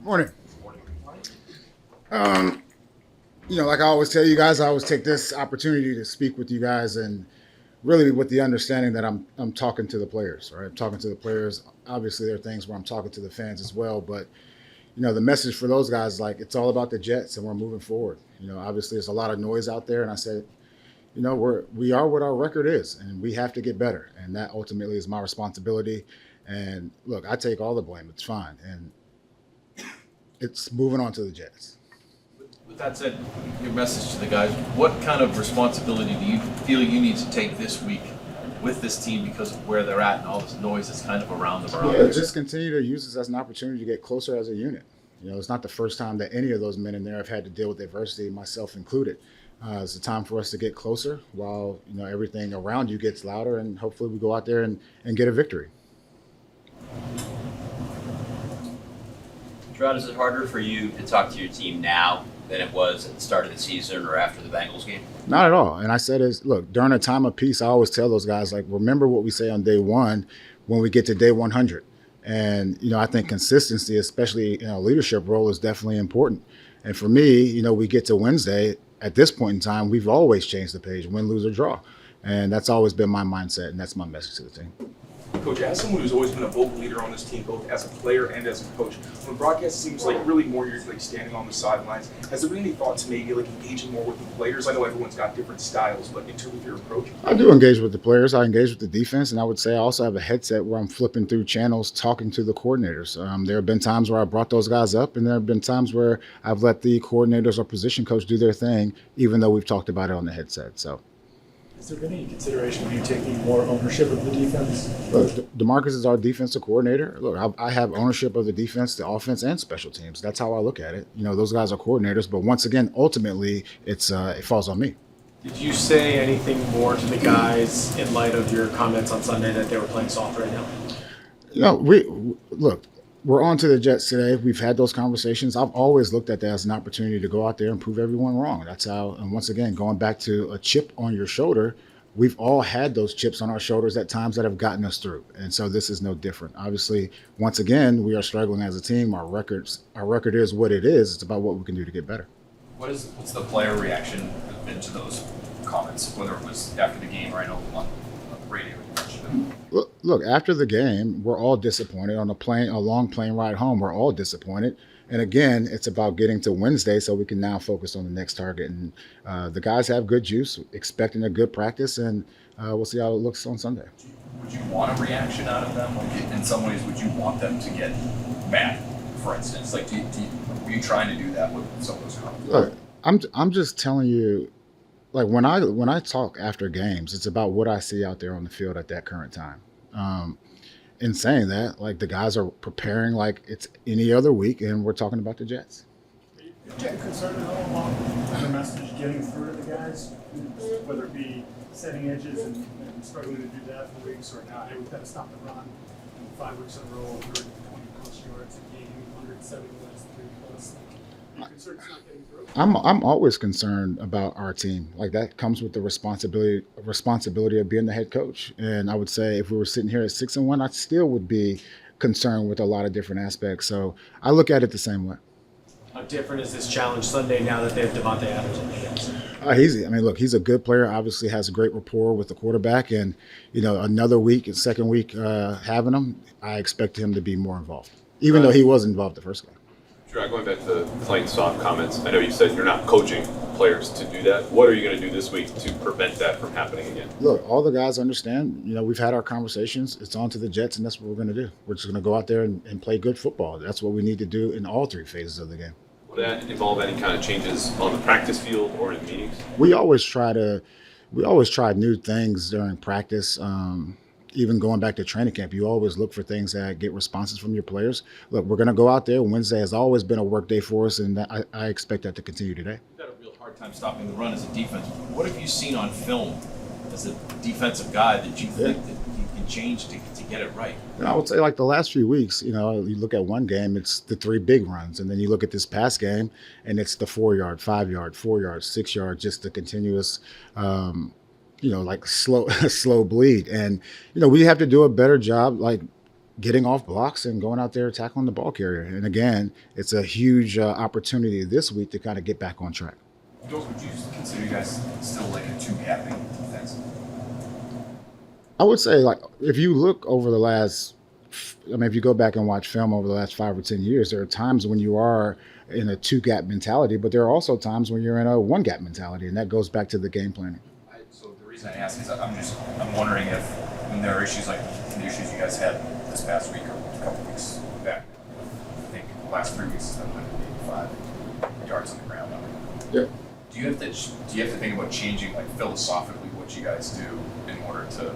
Morning. Um, like I always tell you guys, I always take this opportunity to speak with you guys, and really with the understanding that I'm talking to the players, right? I'm talking to the players. Obviously, there are things where I'm talking to the fans as well, but the message for those guys, like it's all about the Jets, and we're moving forward. Obviously, there's a lot of noise out there, and I said, we are what our record is, and we have to get better, and that ultimately is my responsibility. And look, I take all the blame. It's fine, and it's moving on to the Jets. With that said, your message to the guys, what kind of responsibility do you feel you need to take this week with this team because of where they're at and all this noise that's kind of around them? Yeah, just continue to use this as an opportunity to get closer as a unit. It's not the first time that any of those men in there have had to deal with adversity, myself included. It's a time for us to get closer while, everything around you gets louder, and hopefully we go out there and get a victory. Jerod, is it harder for you to talk to your team now than it was at the start of the season or after the Bengals game? Not at all. And I said is, look, during a time of peace, I always tell those guys, like, remember what we say on day one when we get to day 100. And, I think consistency, especially in a leadership role, is definitely important. And for me, we get to Wednesday. At this point in time, we've always changed the page, win, lose, or draw. And that's always been my mindset, and that's my message to the team. Coach, as someone who's always been a vocal leader on this team, both as a player and as a coach, when broadcast seems like really more you're like standing on the sidelines, has there been any thoughts maybe like engaging more with the players? I know everyone's got different styles, but in terms of your approach? I do engage with the players. I engage with the defense, and I would say I also have a headset where I'm flipping through channels, talking to the coordinators. There have been times where I brought those guys up, and there have been times where I've let the coordinators or position coach do their thing, even though we've talked about it on the headset. So. Has there been any consideration of you taking more ownership of the defense? Look, DeMarcus is our defensive coordinator. Look, I have ownership of the defense, the offense, and special teams. That's how I look at it. Those guys are coordinators, but once again, ultimately, it falls on me. Did you say anything more to the guys in light of your comments on Sunday that they were playing soft right now? We're on to the Jets today. We've had those conversations. I've always looked at that as an opportunity to go out there and prove everyone wrong. That's how, and once again, going back to a chip on your shoulder, we've all had those chips on our shoulders at times that have gotten us through. And so this is no different. Obviously, once again, we are struggling as a team. Our record is what it is. It's about what we can do to get better. What's the player reaction been to those comments, whether it was after the game or I know on the radio you mentioned them? Look, after the game, we're all disappointed. On a long plane ride home, we're all disappointed. And again, it's about getting to Wednesday so we can now focus on the next target. And the guys have good juice, expecting a good practice, and we'll see how it looks on Sunday. Would you want a reaction out of them? Like, in some ways, would you want them to get mad, for instance? Like, are you trying to do that with some of those comments? Look, I'm just telling you, like when I talk after games, it's about what I see out there on the field at that current time. In saying that, like the guys are preparing like it's any other week, and we're talking about the Jets. Are you getting concerned at all about the message getting through to the guys, whether it be setting edges and struggling to do that for weeks, or now, hey, we've got to stop the run, and 5 weeks in a row, 120 plus yards a game, 170 last 3 plus. Are you concerned it's not getting through? I'm always concerned about our team. Like that comes with the responsibility of being the head coach. And I would say if we were sitting here at 6-1, I still would be concerned with a lot of different aspects. So I look at it the same way. How different is this challenge Sunday now that they have Devontae Adams on the Jets? He's a good player. Obviously has a great rapport with the quarterback. And, another week and second week having him, I expect him to be more involved, even though he was involved the first game. Jerod, going back to playing soft comments, I know you said you're not coaching players to do that. What are you going to do this week to prevent that from happening again? Look, all the guys understand, we've had our conversations. It's on to the Jets, and that's what we're going to do. We're just going to go out there and play good football. That's what we need to do in all 3 phases of the game. Will that involve any kind of changes on the practice field or in meetings? We always try new things during practice. Even going back to training camp, you always look for things that get responses from your players. Look, we're going to go out there. Wednesday has always been a work day for us, and I expect that to continue today. You've got a real hard time stopping the run as a defense. What have you seen on film as a defensive guy that you think that you can change to get it right? I would say like the last few weeks, you look at one game, it's the 3 big runs. And then you look at this past game, and it's the 4-yard, 5-yard, 4-yard, 6-yard, just the continuous like slow bleed. And, we have to do a better job, like getting off blocks and going out there tackling the ball carrier. And again, it's a huge opportunity this week to kind of get back on track. Would you consider you guys still like a two-gapping defense? I would say, like, if you look over the last, I mean, if you go back and watch film over the last 5 or 10 years, there are times when you are in a two-gap mentality, but there are also times when you're in a one-gap mentality, and that goes back to the game planning. So the reason I ask is I'm wondering if when there are issues like the issues you guys had this past week or a couple weeks back, I think the last 3 weeks has been 185 yards on the ground. Yeah. Do you have to think about changing, like, philosophically what you guys do in order to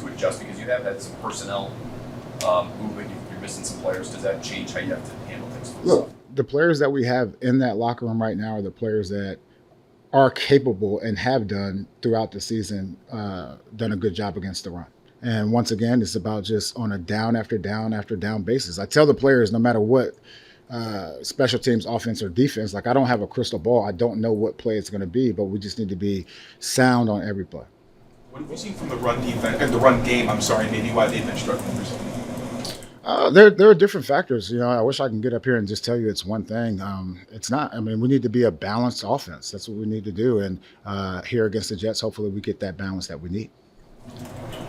adjust, because you have had some personnel movement, you're missing some players? Does that change how you have to handle things? Look, the players that we have in that locker room right now are the players that are capable and have done throughout the season, done a good job against the run. And once again, it's about just on a down after down after down basis. I tell the players, no matter what special teams, offense or defense, like, I don't have a crystal ball. I don't know what play it's going to be, but we just need to be sound on every play. What have you seen from the run defense and the run game? I'm sorry, maybe why they've been struggling recently. There are different factors. You know, I wish I can get up here and just tell you it's one thing. It's not. I mean, we need to be a balanced offense. That's what we need to do. And here against the Jets, hopefully we get that balance that we need.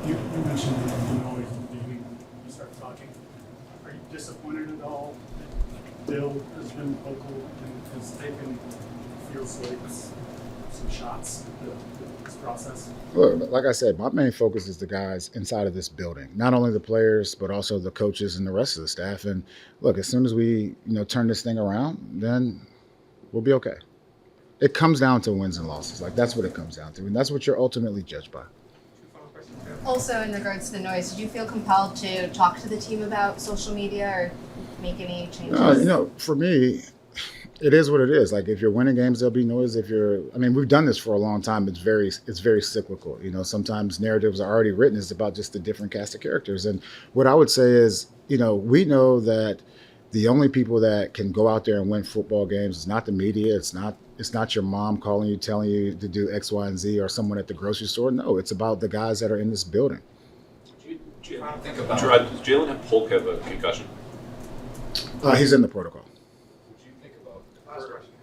You mentioned the noise at the beginning when you started talking. Are you disappointed at all that Bill has been vocal and has taken, feels like, some shots at this process? Look, like I said, my main focus is the guys inside of this building, not only the players, but also the coaches and the rest of the staff. And look, as soon as we, turn this thing around, then we'll be okay. It comes down to wins and losses. Like, that's what it comes down to. And that's what you're ultimately judged by. Also, in regards to the noise, did you feel compelled to talk to the team about social media or make any changes? For me, it is what it is. Like, if you're winning games, there'll be noise. We've done this for a long time. It's very cyclical. Sometimes narratives are already written. It's about just the different cast of characters. And what I would say is, we know that the only people that can go out there and win football games is not the media. It's not your mom calling you, telling you to do X, Y, and Z, or someone at the grocery store. No, it's about the guys that are in this building. Jerod, does Jalen Polk have a concussion? He's in the protocol. Would you think about,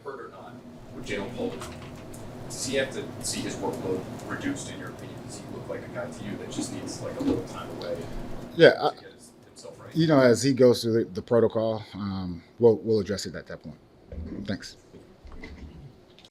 hurt or not, with Jalen Polk, does he have to see his workload reduced, in your opinion? Does he look like a guy to you that just needs like a little time away Yeah, to get himself right? as he goes through the protocol, we'll address it at that point. Thanks.